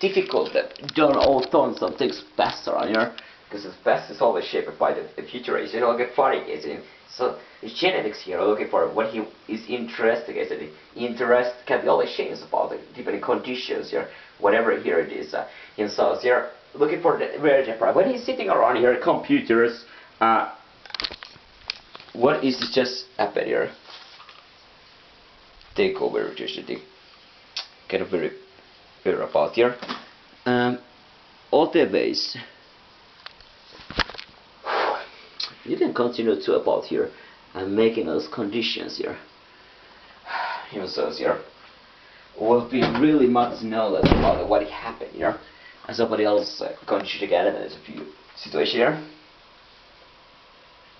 difficult to do all tons of things best around here, because the best is always shaped by the future. You know, like funny, isn't it? So the genetics here are looking for what he is interested in. The interest can be always changed about the different conditions here, whatever here it is. And so here, looking for the version part. When he's sitting around here, computers, what is just happened here? Take over just the kind of very about here. Otherwise, you can continue to about here and making those conditions here. Himself here will be really much knowledge about what happened here, and somebody else continue together. There's a few situations here.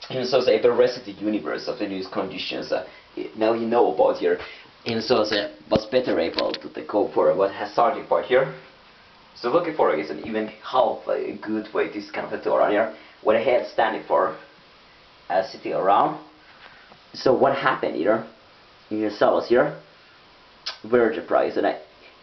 Himself say the rest of the universe of the new conditions. Now you know about here. Himself say what's better able to go for what has starting part here. So looking for is an even half a good way this kind of a tour on here. What a head standing for, sitting around. So what happened here in your cells here? Virgin price and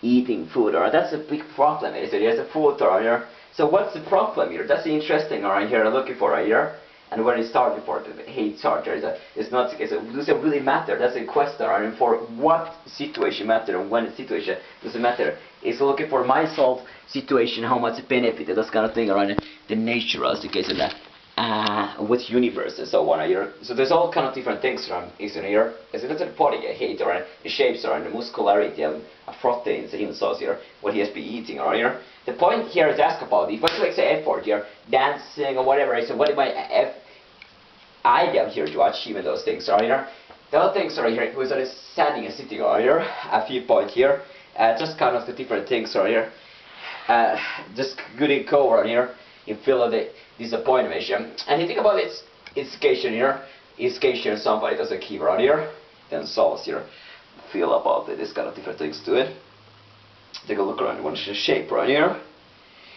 eating food, or that's a big problem. Is there's a food around here. So what's the problem here? That's interesting around here. Looking for right here. And when it started for the hate charger, it's not does it really matter? That's a question. And for what situation matter and when the situation doesn't matter. It's looking for myself situation, how much benefit, that's kind of thing around the nature of the case of that. With universe and so on here. So there's all kind of different things around in here. It's not the body hate or the shapes around the muscularity and proteins in sauce here, what he has been eating around here. The point here is ask about if what's like say effort here, dancing or whatever. So what am I idea here to achieve those things around here? The other things around here was standing and sitting around here, a few points here, just kind of the different things around here. Just good and go around here. You feel the disappointment. And you think about its education here, education somebody doesn't keep around here, then solves here. Feel about this kind of different things to it. Take a look around what's the shape around here.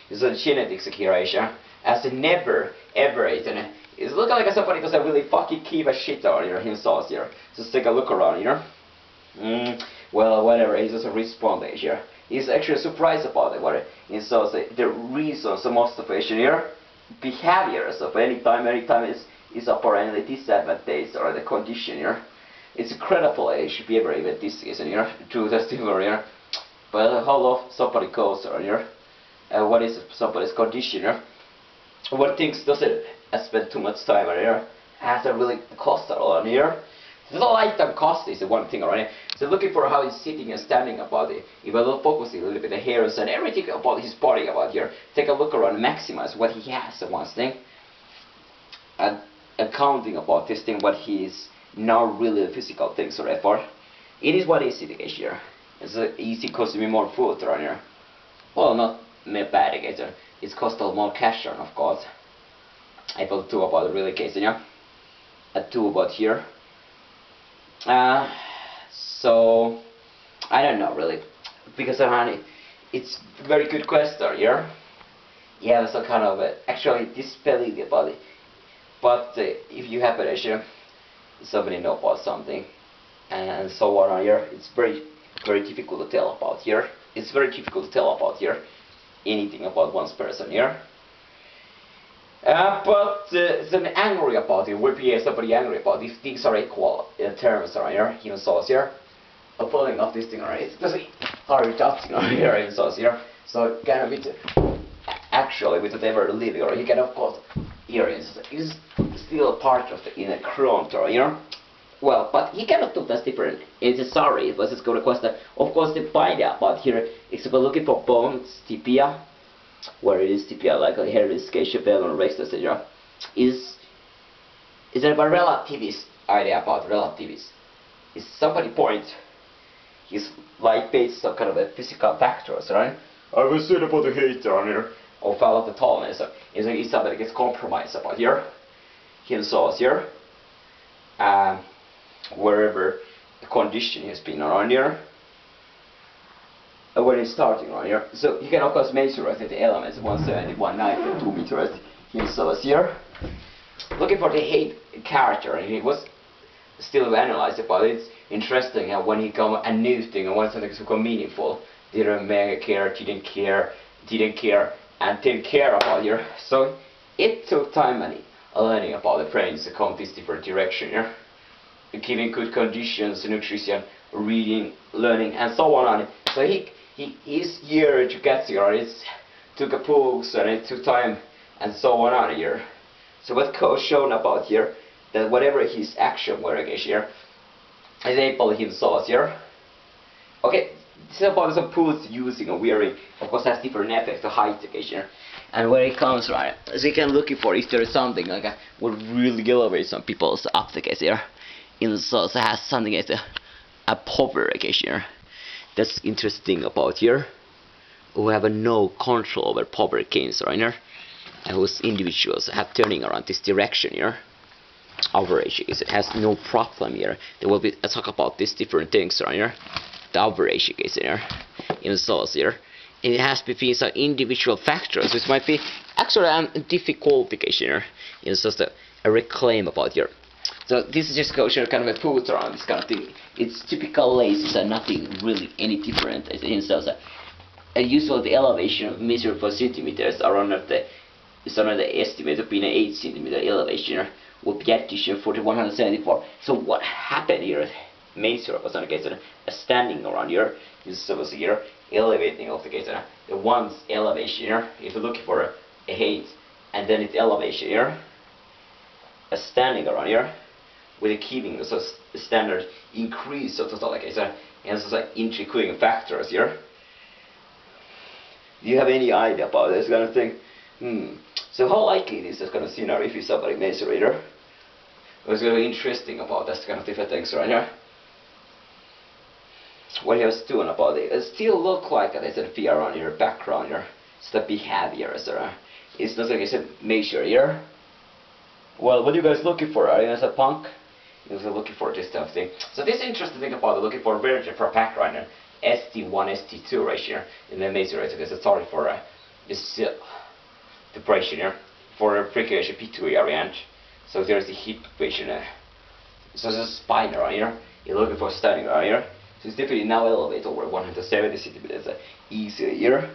It's a genetics here, as a never ever it's looking like somebody doesn't really fucking keep a shit around here himself here. Just take a look around here. Well, whatever, he doesn't respond here. He's actually surprised about it. What he says the reasons, the motivation here, behaviors of anytime is apparently disadvantage or the condition here. It's incredible. It should be able to even this season here to the still here. But how long somebody goes around here? What is somebody's condition here? What things doesn't spend too much time on here? Has a really cost a lot on here. The lifetime cost is the one thing around here. So looking for how he's sitting and standing about it. If I don't focus a little bit the hairs and everything about his body about here, take a look around, maximize what he has and one thing. And accounting about this thing, what he is not really physical things or effort. It is what is sitting here. It's easy consuming more food around here. Well, not bad again. It's cost a lot more cash on, of course. I thought two about the really case, yeah. Two about here. So I don't know really, because it's very good question here. Yeah, some kind of actually dispelling about it. But if you have it, somebody know about something and so on here, it's very difficult to tell about here. It's very difficult to tell about here anything about one's person here. But some angry about it would be somebody angry about if things are equal in terms around here, even sauce here. A pulling of this thing around it doesn't hard touching around here in sauce here. So kind of it actually with whatever living or he can of course here is still a part of the inner crown around here. Well, but he cannot do that different. It's sorry, it was just going to question. Of course the idea about here is about looking for bones, tibia. Where it is tibia, like a hair is scapula and rex, etc. Is it about relativist idea about relativists? Is somebody point his life based some kind of a physical factors, right? I was saying about the hate on here, or fell off the tallness. Is somebody gets compromised about here? Himself here, wherever the condition has been around here. When it's starting around here. So you can of course measure the elements 170, 190, and 2 meters himself here. Looking for the hate character, and he was still analyzed about it. It's interesting how when he come a new thing and when something is so meaningful, didn't care, didn't care, and didn't care about here. So it took time and learning about the brains to come this different direction here. Giving good conditions, nutrition, reading, learning, and so on. So his year to get here, it took a books and it took time and so on here. So what coach shown about here, that whatever his action were against here, is able himself here. Okay, this is about some pools using or wearing, of course has different effects to height against here. And where it comes right, so you can look for if there is something like a, would really elevate some people's up the case here. In so it has something as a power against here. That's interesting about here. Who have no control over power gains right here. And whose individuals have turning around this direction here. Average is it has no problem here. There will be a talk about these different things right here. The average is here in source here. And it has between some individual factors which might be actually a difficulty here. In just a reclaim about here. So this is just kind of a put around this kind of thing. It's typical laces and nothing really any different in cells. And usually the elevation of measured per centimeters around the estimate of being an 8 centimeter elevation would be addition for the 174. So what happened here? Measure was on the case standing around here. This is here elevating of the case. The one's elevation here. If you're looking for a height and then its elevation here. Standing around here with a keeping the standard increase of the case and so including factors here. Do you have any idea about this kind of thing? So how likely is this kind of scenario if you somebody measure here? What's going to be interesting about this kind of different things right here? What he was doing about it, it still look like there's a fear around your background here. It's the behavior, it's not like it's a measure here. Well, what are you guys looking for? Are you as a punk? You're looking for this type of thing. So this is interesting thing about looking for version for background ST1, ST2 right here in the measure rate. Okay, so sorry for this depression here for a precaution P2 area. So there's the hip patient. So there's a spine around here. You're looking for standing around here. So it's definitely now elevated over 170 centimeters easier here.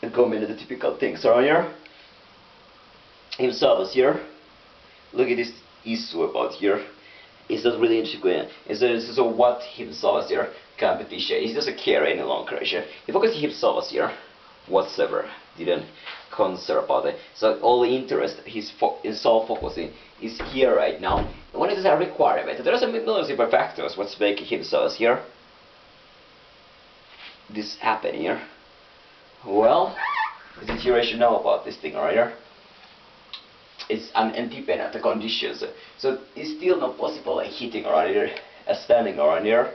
And come into the typical things around here. Himself is here. Look at this issue about here. It's not really interesting. So what himself is here, competition. He doesn't care any longer. He focuses himself here, whatsoever. Didn't concern about it. So all the interest his self focusing is here right now. And when it is a requirement, there are some millions of factors what's making himself here. This happen here. Well, the situation know about this thing right here. It's independent the conditions, so it's still not possible like hitting around here, standing around here.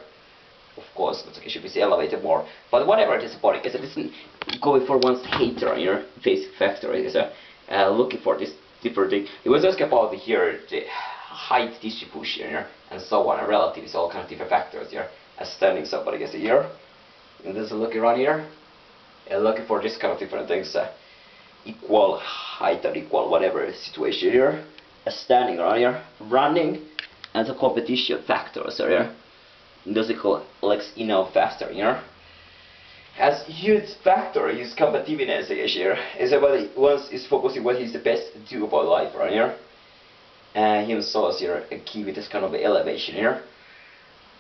Of course, it should be elevated more. But whatever it is about it, listen, going for one's hater on your face factor is looking for this different thing. It was just about here the height distribution here and so on. And relative is all kind of different factors here. Standing somebody gets here, and this is looking around here, and looking for this kind of different things. Equal height or equal whatever situation here, standing around here, running, and the competition factors are here. Does it call like faster here? Has huge factor his competitiveness here. Is about once is focusing what he's the best to do about life right here. And himself here keep it this kind of elevation here.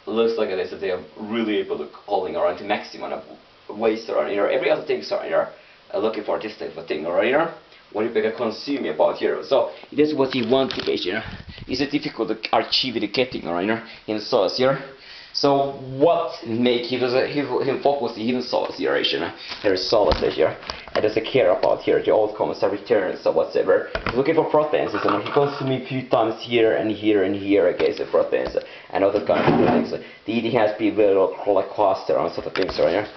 Looks like it is that they are really able to holding around the maximum of waste around here. Every other things are here. Looking for this type of thing right here. What you can consume about here. So that's what you want to get here. It's difficult to achieve the getting right here in source here. So what make him focus him source here? There is solace here. And doesn't care about here the outcomes and returns or whatsoever. He's looking for proteins. And he consumes a few times here and here and here against the proteins and other kind of things. The eating has been very like cluster and sort of things right here.